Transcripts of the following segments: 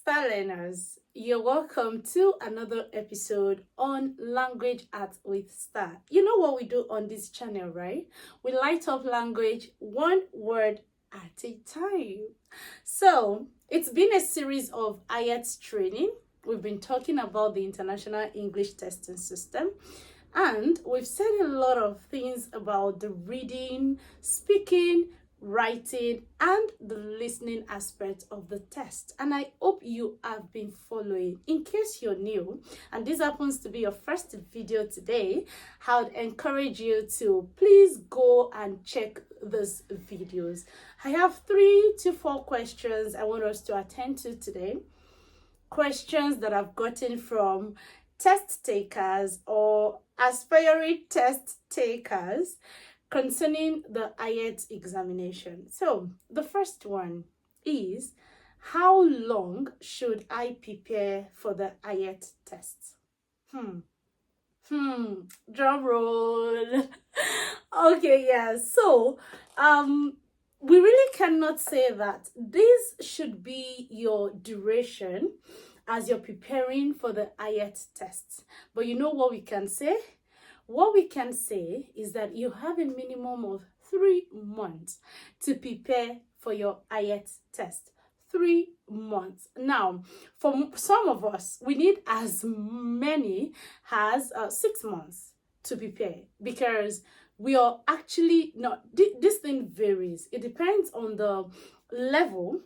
Star learners, you're welcome to another episode on Language Arts with Star. You know what we do on this channel, right? We light up language one word at a time. So, it's been a series of IELTS training. We've been talking about the International English Testing System. And we've said a lot of things about the reading, speaking, writing, and the listening aspect of the test. And I hope you have been following. In case you're new, and this happens to be your first video today, I would encourage you to please go and check these videos. I have 3 to 4 questions I want us to attend to today. Questions that I've gotten from test takers or aspiring test takers concerning the IELTS examination. So the first one is, how long should I prepare for the IELTS test? Drum roll. Okay, yeah. So we really cannot say that this should be your duration as you're preparing for the IELTS test. But you know what we can say? What we can say is that you have a minimum of 3 months to prepare for your IELTS test. 3 months. Now, for some of us, we need as many as 6 months to prepare, because we are actually not, this thing varies. It depends on the level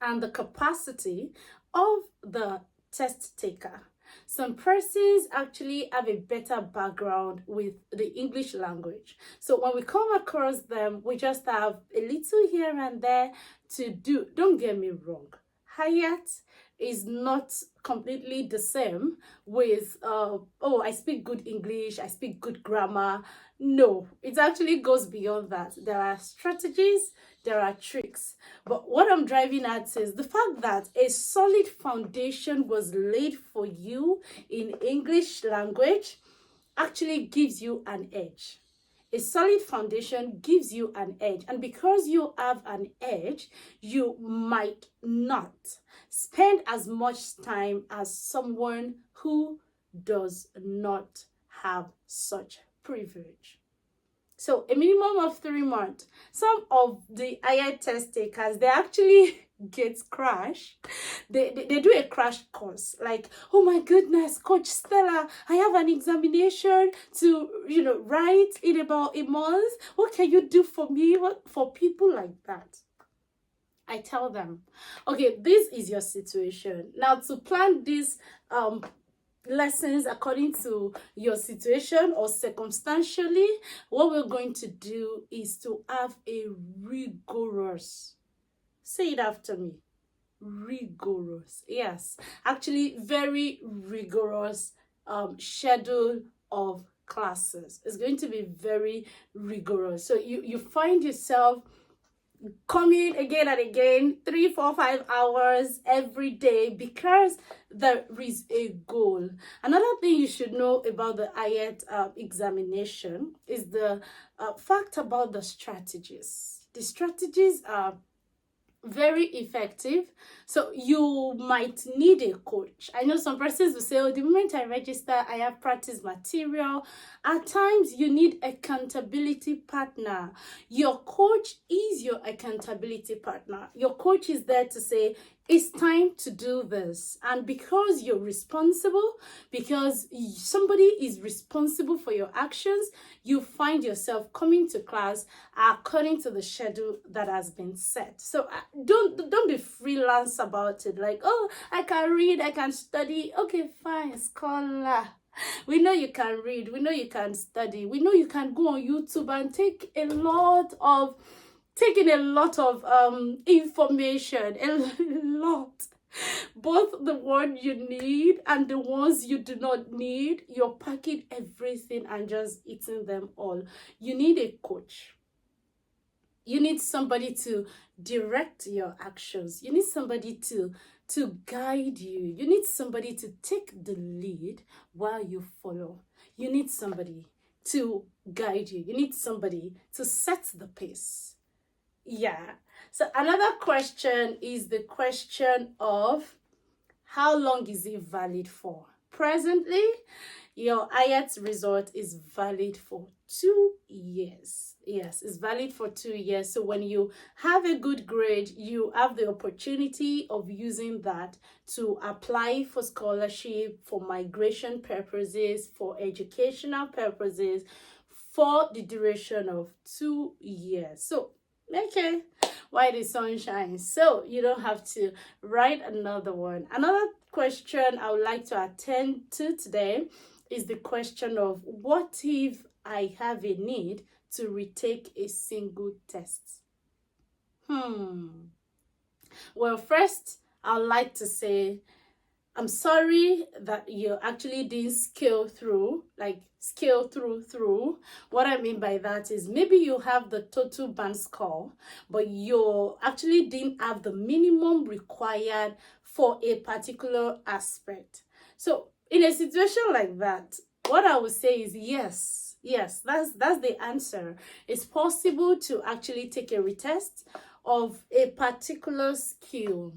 and the capacity of the test taker. Some persons actually have a better background with the English language. So when we come across them, we just have a little here and there to do. Don't get me wrong. IELTS is not completely the same with, I speak good English, I speak good grammar. No, it actually goes beyond that. There are strategies, there are tricks. But what I'm driving at is the fact that a solid foundation was laid for you in English language actually gives you an edge. A solid foundation gives you an edge. And because you have an edge, you might not spend as much time as someone who does not have such privilege. So a minimum of 3 months. Some of the IELTS test takers, they actually get crash. They do a crash course. Like, oh my goodness, Coach Stella, I have an examination to, write in about a month. What can you do for me? What for people like that? I tell them, okay, this is your situation. Now, to plan this lessons according to your situation or circumstantially, what we're going to do is to have a rigorous, say it after me, rigorous, yes, actually very rigorous schedule of classes. It's going to be very rigorous. So you find yourself coming again and again, 3, 4, 5 hours every day, because there is a goal. Another thing you should know about the IELTS examination is the fact about the strategies. The strategies are very effective. So you might need a coach. I know some persons will say, oh, the moment I register, I have practice material. At times, you need accountability partner. Your coach is your accountability partner. Your coach is there to say, it's time to do this. And because you're responsible, because somebody is responsible for your actions, you find yourself coming to class according to the schedule that has been set. So don't be freelance about it. Like, oh, I can read, I can study. Okay, fine, scholar. We know you can read. We know you can study. We know you can go on YouTube and taking a lot of information, a lot. Both the one you need and the ones you do not need. You're packing everything and just eating them all. You need a coach. You need somebody to direct your actions. You need somebody to guide you. You need somebody to take the lead while you follow. You need somebody to guide you. You need somebody to set the pace. Yeah. So another question is the question of how long is it valid for? Presently, your IELTS result is valid for 2 years. Yes, it's valid for 2 years. So when you have a good grade, you have the opportunity of using that to apply for scholarship, for migration purposes, for educational purposes, for the duration of 2 years. So, okay, why the sun shines? So you don't have to write another one. Another question I would like to attend to today is the question of what if I have a need to retake a single test? Well, first, I'd like to say I'm sorry that you actually didn't scale through. What I mean by that is maybe you have the total band score, but you actually didn't have the minimum required for a particular aspect. So in a situation like that, what I would say is yes, that's the answer. It's possible to actually take a retest of a particular skill.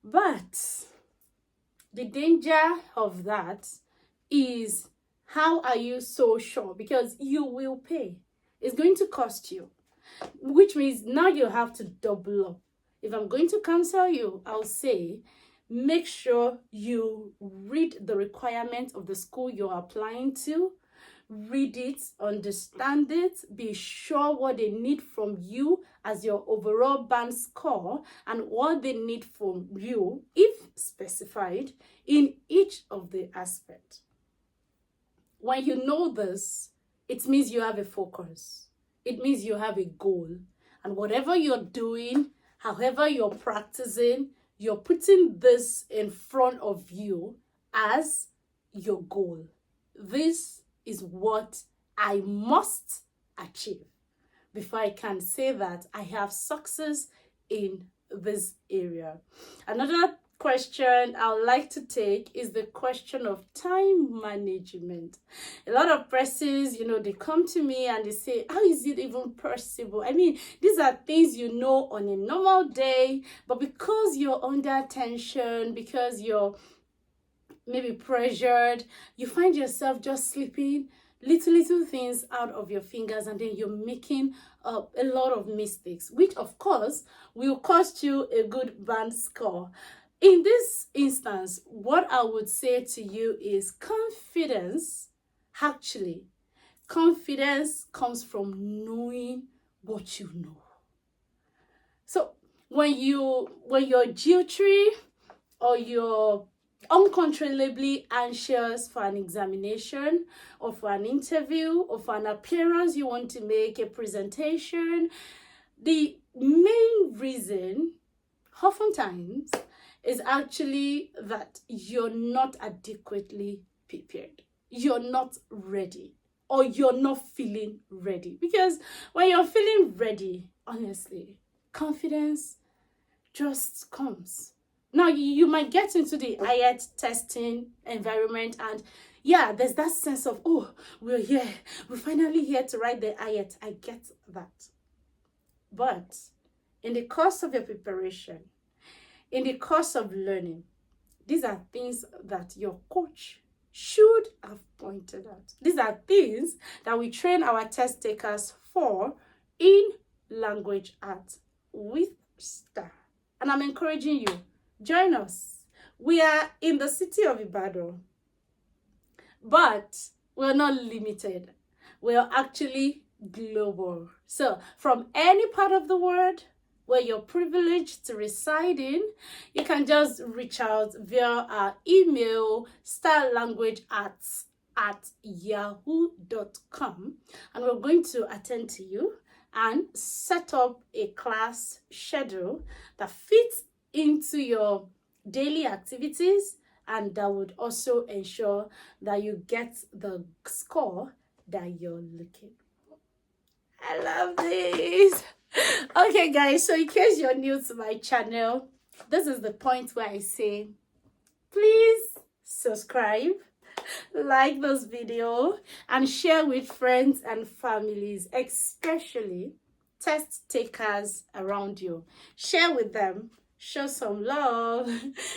But the danger of that is, how are you so sure? Because you will pay. It's going to cost you, which means now you have to double up. If I'm going to counsel you, I'll say, make sure you read the requirements of the school you're applying to. Read it, understand it, be sure what they need from you as your overall band score and what they need from you, if specified, in each of the aspects. When you know this, it means you have a focus. It means you have a goal. And whatever you're doing, however you're practicing, you're putting this in front of you as your goal. This is what I must achieve before I can say that I have success in this area. Another question I would like to take is the question of time management. A lot of persons, they come to me and they say, how is it even possible? I mean, these are things you know on a normal day, but because you're under tension, because you're maybe pressured, you find yourself just slipping little things out of your fingers, and then you're making a lot of mistakes, which of course will cost you a good band score. In this instance, what I would say to you is confidence comes from knowing what you know. So when you're jittery or you're uncontrollably anxious for an examination or for an interview or for an appearance you want to make, a presentation, the main reason oftentimes is actually that you're not adequately prepared. You're not ready, or you're not feeling ready. Because when you're feeling ready, honestly, confidence just comes. Now, you might get into the IELTS testing environment and there's that sense of, oh, we're here. We're finally here to write the IELTS. I get that. But in the course of your preparation, in the course of learning, these are things that your coach should have pointed out. These are things that we train our test takers for in language arts with STAR. And I'm encouraging you, join us. We are in the city of Ibadan, but we're not limited. We're actually global. So from any part of the world where you're privileged to reside in, you can just reach out via our email, starlanguagearts@yahoo.com, and we're going to attend to you and set up a class schedule that fits into your daily activities and that would also ensure that you get the score that you're looking for. I love this. Okay, guys, so in case you're new to my channel, this is the point where I say, please subscribe, like this video, and share with friends and families, especially test takers around you. Share with them, show some love,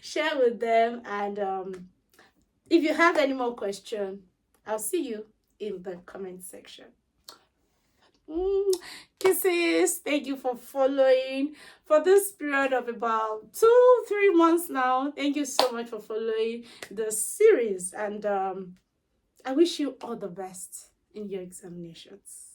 share with them, and if you have any more questions, I'll see you in the comment section. Kisses. Thank you for following for this period of about 2-3 months now. Thank you so much for following the series, and I wish you all the best in your examinations.